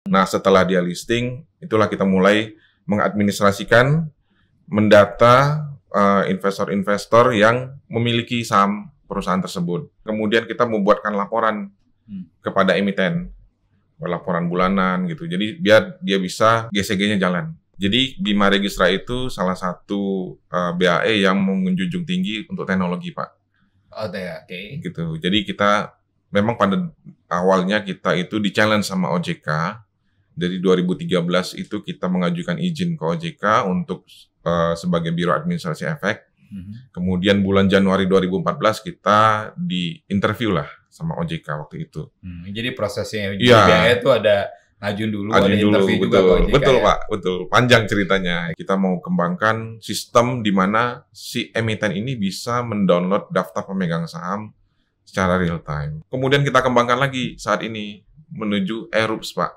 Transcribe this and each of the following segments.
Nah, setelah dia listing, itulah kita mulai mengadministrasikan, mendata investor-investor yang memiliki saham perusahaan tersebut. Kemudian kita membuatkan laporan kepada emiten, laporan bulanan gitu. Jadi biar dia bisa GCG-nya jalan. Jadi Bima Registra itu salah satu BAE yang menjunjung tinggi untuk teknologi, Pak. Oh, oke. Gitu. Jadi kita memang pada awalnya kita itu di-challenge sama OJK. Dari 2013 itu kita mengajukan izin ke OJK untuk sebagai Biro Administrasi Efek. Kemudian bulan Januari 2014 kita di-interview lah sama OJK waktu itu. Jadi prosesnya BAE itu ada ngajuin dulu, ada interview betul, juga ke OJK. Betul, ya? Pak. Betul. Panjang ceritanya. Kita mau kembangkan sistem di mana si emiten ini bisa mendownload daftar pemegang saham secara real time. Kemudian kita kembangkan lagi saat ini menuju ERUPS, Pak.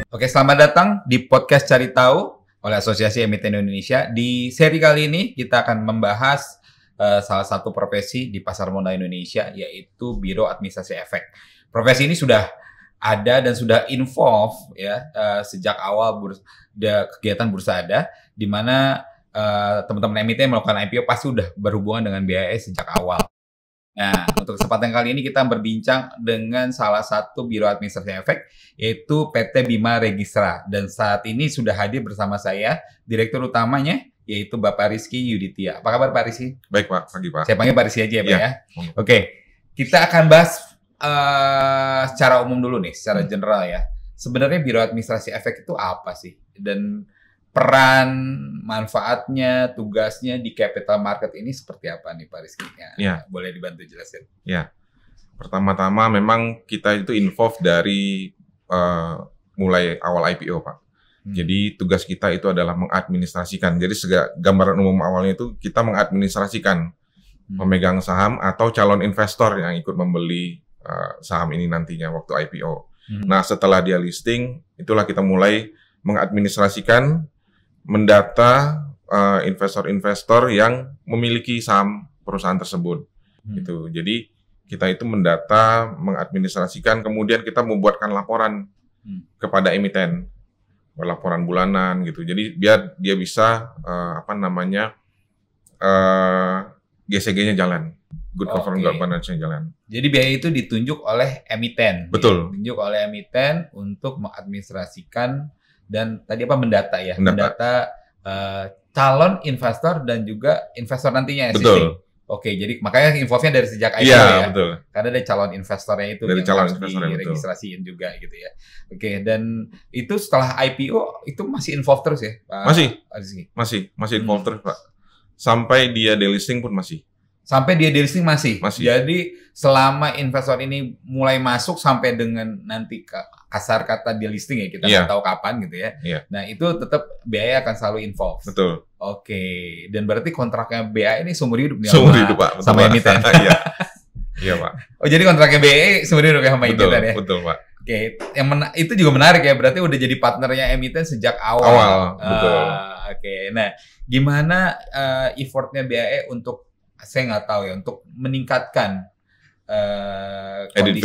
Oke, selamat datang di podcast Cari Tahu oleh Asosiasi Emiten Indonesia. Di seri kali ini kita akan membahas salah satu profesi di pasar modal Indonesia, yaitu Biro Administrasi Efek. Profesi ini sudah ada dan sudah involve ya sejak awal kegiatan bursa ada, di mana teman-teman emiten melakukan IPO pasti sudah berhubungan dengan BAE sejak awal. Nah, untuk kesempatan kali ini kita berbincang dengan salah satu Biro Administrasi Efek, yaitu PT Bima Registra. Dan saat ini sudah hadir bersama saya, Direktur Utamanya, yaitu Bapak Rizky Yuditya. Apa kabar Pak Rizky? Baik, Pak. Pagi, Pak. Saya panggil Pak Rizky aja ya, Pak ya. Ya. Oke, kita akan bahas secara umum dulu nih, secara general ya. Sebenarnya Biro Administrasi Efek itu apa sih? Dan peran, manfaatnya, tugasnya di capital market ini seperti apa nih Pak Rizky? Ya. Boleh dibantu jelasin? Ya, pertama-tama memang kita itu involve dari mulai awal IPO, Pak. Jadi tugas kita itu adalah mengadministrasikan. Jadi gambaran umum awalnya itu kita mengadministrasikan pemegang saham atau calon investor yang ikut membeli saham ini nantinya waktu IPO. Nah, setelah dia listing, itulah kita mulai mengadministrasikan, mendata investor-investor yang memiliki saham perusahaan tersebut. Gitu. Jadi kita itu mendata, mengadministrasikan, kemudian kita membuatkan laporan kepada emiten, laporan bulanan gitu. Jadi biar dia bisa GCG-nya jalan, good governance-nya jalan. Jadi BAE itu ditunjuk oleh emiten. Betul. Ditunjuk oleh emiten untuk mengadministrasikan dan tadi mendata ya, mendata calon investor dan juga investor nantinya existing. Betul. Oke, jadi makanya involve-nya dari sejak IPO ya. Betul. Karena ada calon investornya itu dari yang calon harus diregistrasiin juga gitu ya. Oke, dan itu setelah IPO itu masih involve terus ya, Pak? Masih involve terus, Pak. Sampai dia delisting pun masih. Sampai dia delisting masih. Jadi selama investor ini mulai masuk sampai dengan nanti kasar kata delisting ya, kita nggak tahu kapan gitu ya. Nah, itu tetap BAE akan selalu involve. Betul. Oke, dan berarti kontraknya BAE ini seumur hidup nih Pak. Sama emiten. Iya, Pak. Oh, jadi kontraknya BAE seumur hidup ya sama emiten ya? Betul, Pak. Oke, itu juga menarik ya, berarti udah jadi partnernya emiten sejak awal. Betul. Oke, nah gimana effortnya BAE untuk, saya nggak tahu ya, untuk meningkatkan added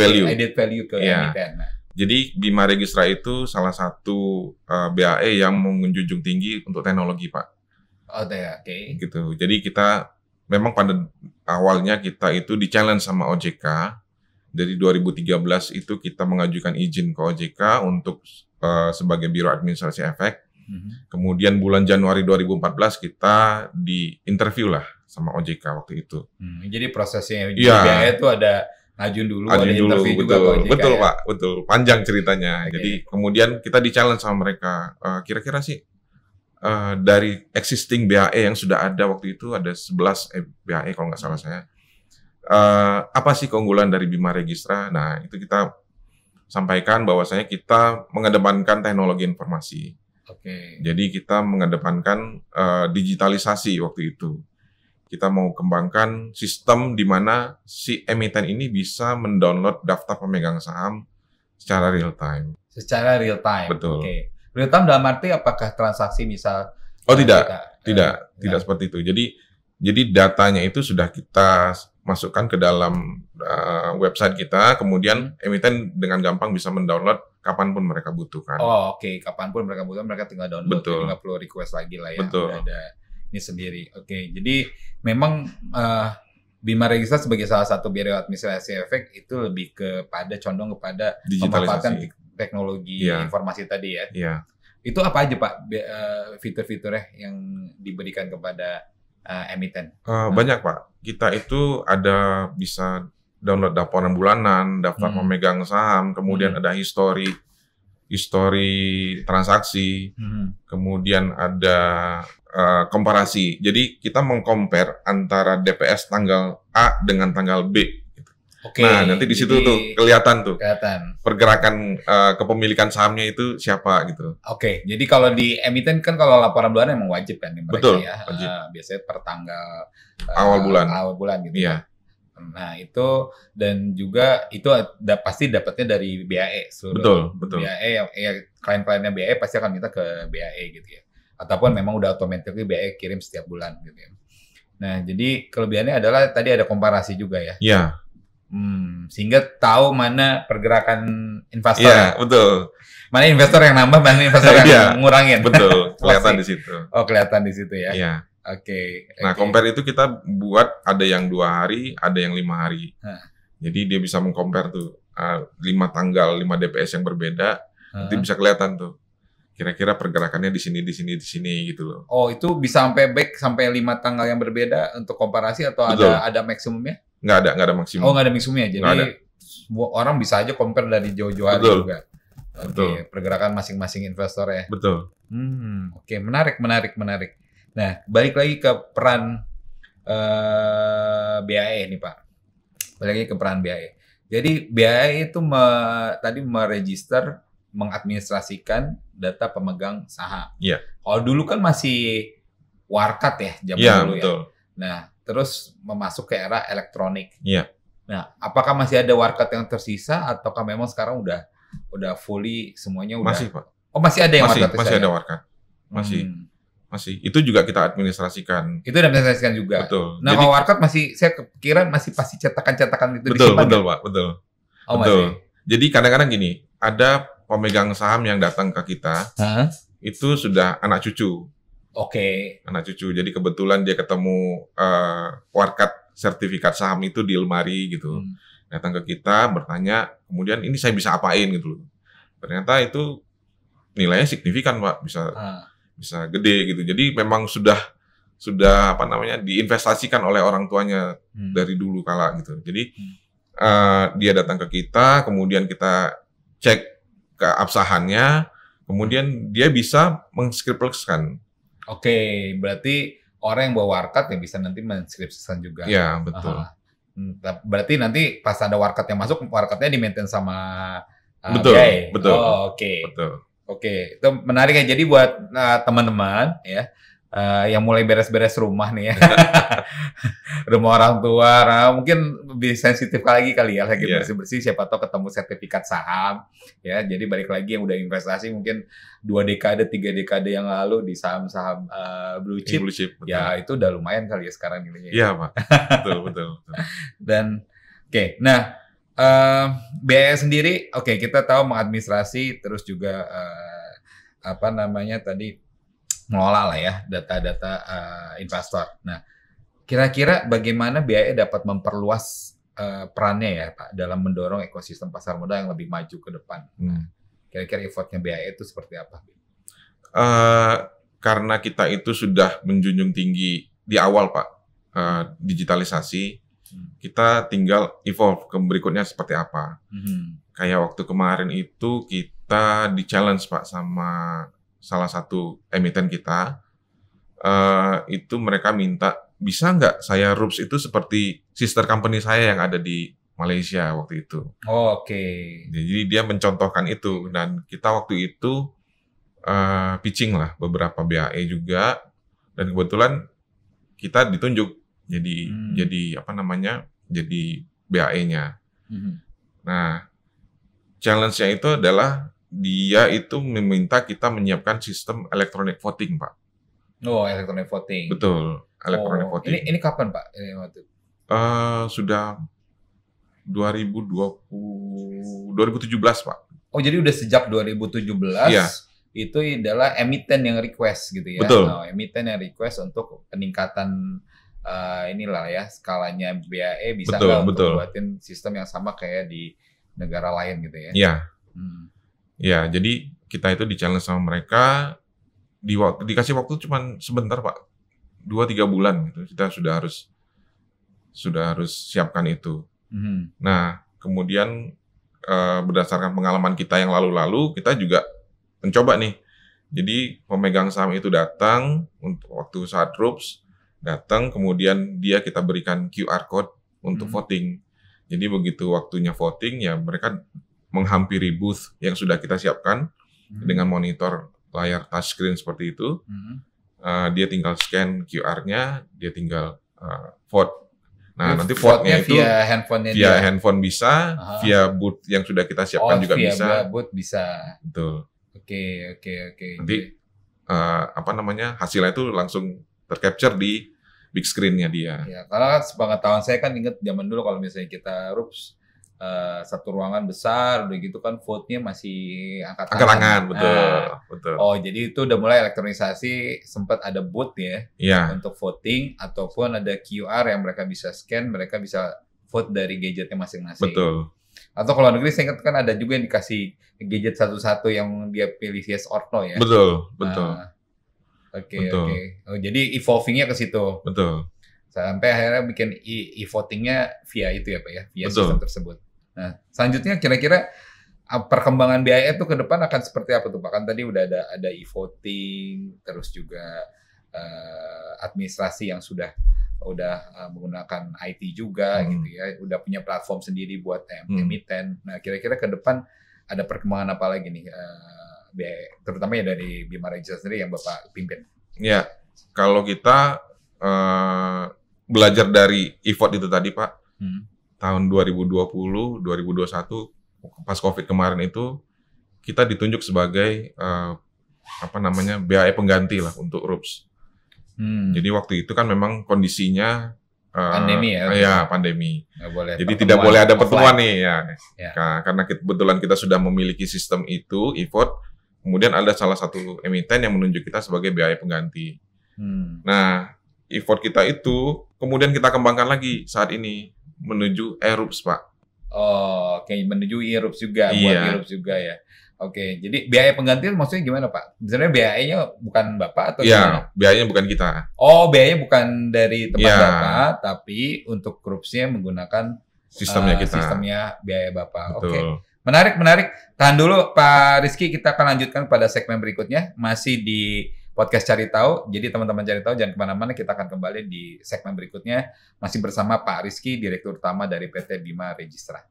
value ke emiten. Nah. Jadi Bima Registra itu salah satu BAE yang menjunjung tinggi untuk teknologi, Pak. Oke. Gitu. Jadi kita memang pada awalnya kita itu di-challenge sama OJK. Dari 2013 itu kita mengajukan izin ke OJK untuk sebagai Biro Administrasi Efek. Kemudian bulan Januari 2014 kita di-interview lah sama OJK waktu itu. Jadi prosesnya BAE itu ada ngajuin dulu, ada interview juga ke OJK. Betul, Pak. Betul. Panjang ceritanya. Jadi kemudian kita di-challenge sama mereka. Kira-kira sih dari existing BAE yang sudah ada waktu itu ada 11 BAE kalau nggak salah saya. Apa sih keunggulan dari Bima Registra? Nah, itu kita sampaikan bahwasanya kita mengedepankan teknologi informasi. Jadi kita mengedepankan digitalisasi waktu itu. Kita mau kembangkan sistem di mana si emiten ini bisa mendownload daftar pemegang saham secara real time. Secara real time. Betul. Real time dalam arti apakah transaksi misal? Oh, tidak seperti itu. Jadi Jadi datanya itu sudah kita masukkan ke dalam website kita, kemudian emiten dengan gampang bisa mendownload kapanpun mereka butuhkan. Oh, oke. Kapanpun mereka butuh, mereka tinggal download. Betul. Jadi nggak perlu request lagi lah ya. Betul. Udah ada ini sendiri. Oke. Jadi memang Bima Registra sebagai salah satu biaya administrasi efek itu lebih condong kepada pemanfaatan teknologi informasi tadi ya. Iya. Itu apa aja Pak fitur-fiturnya yang diberikan kepada emiten? Banyak Pak. Kita itu ada bisa download laporan bulanan, daftar pemegang saham, kemudian ada histori transaksi, kemudian ada komparasi. Jadi kita meng-compare antara DPS tanggal A dengan tanggal B. Oke. Nah, nanti di situ tuh kelihatan pergerakan kepemilikan sahamnya itu siapa gitu. Oke, jadi kalau di emiten kan kalau laporan bulanan emang wajib kan mereka. Betul, ya. Wajib. Biasanya per tanggal awal bulan gitu. Iya. Nah, itu dan juga itu pasti dapatnya dari BAE. Betul. BAE klien-kliennya BAE pasti akan minta ke BAE gitu ya. Ataupun memang udah automatically BAE kirim setiap bulan gitu ya. Nah, jadi kelebihannya adalah tadi ada komparasi juga ya. Iya. Sehingga tahu mana pergerakan investor. Iya, betul. Mana investor yang nambah, mana investor yang ngurangin. Betul, kelihatan di situ. Oh, kelihatan di situ ya. Iya. Oke. Nah, compare itu kita buat ada yang 2 hari, ada yang 5 hari. Jadi dia bisa meng-compare tuh 5 tanggal, 5 DPS yang berbeda, nanti bisa kelihatan tuh. Kira-kira pergerakannya di sini gitu loh. Oh, itu bisa sampai 5 tanggal yang berbeda untuk komparasi atau ada maksimumnya? Nggak ada maksimum. Oh, nggak ada maksimumnya. Jadi orang bisa aja compare dari jauh-jauh hari juga. Oke, pergerakan masing-masing investor ya. Betul. Oke, menarik. Nah, balik lagi ke peran BAE nih Pak. Balik lagi ke peran BAE. Jadi BAE itu tadi meregister, mengadministrasikan data pemegang saham. Iya. Kalau dulu kan masih warkat ya zaman dulu betul. ya. Nah, terus memasuk ke era elektronik. Iya. Nah, apakah masih ada warkat yang tersisa ataukah memang sekarang udah fully semuanya udah? Masih Pak. Oh, masih ada yang warkat? Masih ada warkat. Masih. Itu juga kita administrasikan. Itu administrasikan juga. Betul. Nah, kalau warkat saya kira masih pasti cetakan-cetakan itu disimpan. Betul, Pak. Betul. Oh, betul. Masih. Jadi kadang-kadang gini, ada pemegang saham yang datang ke kita, itu sudah anak cucu. Oke. Anak cucu. Jadi kebetulan dia ketemu warkat sertifikat saham itu di lemari gitu. Datang ke kita, bertanya, kemudian ini saya bisa apain gitu loh. Ternyata itu nilainya signifikan Pak, bisa gede gitu. Jadi memang sudah diinvestasikan oleh orang tuanya dari dulu kala gitu. Jadi dia datang ke kita, kemudian kita cek keabsahannya, kemudian dia bisa menskripsikan. Oke, berarti orang yang bawa warkat ya bisa nanti menskripsikan juga. Iya, betul. Berarti nanti pas ada warkat yang masuk, warkatnya di-maintain sama betul, BAE. Betul. Oh, oke. Betul. Oke, itu menarik ya. Jadi buat teman-teman ya yang mulai beres-beres rumah nih ya, rumah orang tua, mungkin lebih sensitif lagi kali ya, lagi bersih-bersih, siapa tahu ketemu sertifikat saham, ya. Jadi balik lagi yang udah investasi mungkin 2 dekade, 3 dekade yang lalu di saham-saham blue chip, ya itu udah lumayan kali ya sekarang nilainya. Iya Pak, betul. Dan nah BAE sendiri, kita tahu mengadministrasi, terus juga tadi mengelola lah ya data-data investor. Nah, kira-kira bagaimana BAE dapat memperluas perannya ya Pak dalam mendorong ekosistem pasar modal yang lebih maju ke depan? Kira-kira effortnya BAE itu seperti apa? Karena kita itu sudah menjunjung tinggi di awal Pak digitalisasi, kita tinggal evolve ke berikutnya seperti apa. Kayak waktu kemarin itu kita di-challenge Pak sama salah satu emiten kita, itu mereka minta, bisa nggak saya RUPS itu seperti sister company saya yang ada di Malaysia waktu itu. Oh, oke. Jadi dia mencontohkan itu, dan kita waktu itu pitching lah beberapa BAE juga, dan kebetulan kita ditunjuk jadi jadi BAE-nya. Nah, challenge-nya itu adalah dia itu meminta kita menyiapkan sistem electronic voting, Pak. Oh, electronic voting. Betul, electronic Oh, voting. ini kapan Pak? Ini waktu. Sudah 2017 Pak. Oh, jadi udah sejak 2017 Iya. itu adalah emiten yang request gitu ya. Betul. Oh, emiten yang request untuk peningkatan inilah ya skalanya BAE bisa Betul, nggak untuk betul. buatin sistem yang sama kayak di negara lain gitu ya. Iya, Hmm. ya. Jadi kita itu di-challenge sama mereka, dikasih waktu cuma sebentar Pak, 2-3 bulan gitu. Kita sudah harus siapkan itu. Mhm. Nah, kemudian berdasarkan pengalaman kita yang lalu-lalu, kita juga mencoba nih. Jadi pemegang saham itu datang untuk waktu saat RUPS, datang kemudian kita berikan QR code untuk voting. Jadi begitu waktunya voting ya mereka menghampiri booth yang sudah kita siapkan dengan monitor layar touchscreen seperti itu. Dia tinggal scan QR-nya, dia tinggal vote. Nah, nanti vote-nya itu via handphone-nya via dia. handphone bisa, Aha. via booth yang sudah kita siapkan juga via bisa. booth bisa. Betul. Oke. Nanti hasilnya itu langsung tercapture di big screen-nya dia. Ya, karena kan sepengetahuan saya kan ingat zaman dulu kalau misalnya kita RUPS satu ruangan besar, udah gitu kan vote-nya masih angkat Angkat-angkat, betul, Nah, betul. oh, jadi itu udah mulai elektronisasi, sempat ada booth ya Iya, untuk voting, ataupun ada QR yang mereka bisa scan, mereka bisa vote dari gadgetnya masing-masing. betul. Atau kalau negeri saya ingat kan ada juga yang dikasih gadget satu-satu yang dia pilih yes or no ya. Betul, betul. Nah, Oke. Betul. Oh, jadi evolving-nya ke situ. Betul. Sampai akhirnya bikin e-voting-nya via itu ya Pak ya, via Betul. sistem tersebut. Nah, selanjutnya kira-kira perkembangan BAE itu ke depan akan seperti apa tuh Pak? Kan tadi udah ada e-voting, terus juga administrasi yang sudah menggunakan IT juga gitu ya, udah punya platform sendiri buat emiten. Nah, kira-kira ke depan ada perkembangan apa lagi nih BAE, terutama ya dari Bima Register sendiri yang Bapak pimpin? Ya, kalau kita belajar dari e-vote itu tadi Pak, tahun 2020, 2021 pas COVID kemarin itu kita ditunjuk sebagai BAE pengganti lah untuk RUPS. Jadi waktu itu kan memang kondisinya pandemi ya? Ya, pandemi. Nggak boleh. Jadi tidak boleh ada pertemuan offline nih ya. Karena kebetulan kita sudah memiliki sistem itu e-vote, kemudian ada salah satu emiten yang menunjuk kita sebagai BAE pengganti. Nah, e-vote kita itu kemudian kita kembangkan lagi saat ini menuju e-RUPS Pak. Oh, oke, menuju e-RUPS juga, buat Iya. e-RUPS juga ya. Oke, jadi BAE pengganti maksudnya gimana Pak? Sebenarnya BAE-nya bukan Bapak atau gimana? Iya, BAE-nya bukan kita. Oh, BAE bukan dari tempat Iya. Bapak, tapi untuk RUPS-nya menggunakan Sistemnya kita. sistemnya BAE Bapak. Betul. Oke, menarik. Tahan dulu Pak Rizky, kita akan lanjutkan pada segmen berikutnya. Masih di podcast Cari Tahu. Jadi teman-teman Cari Tahu jangan kemana-mana, kita akan kembali di segmen berikutnya. Masih bersama Pak Rizky, Direktur Utama dari PT Bima Register.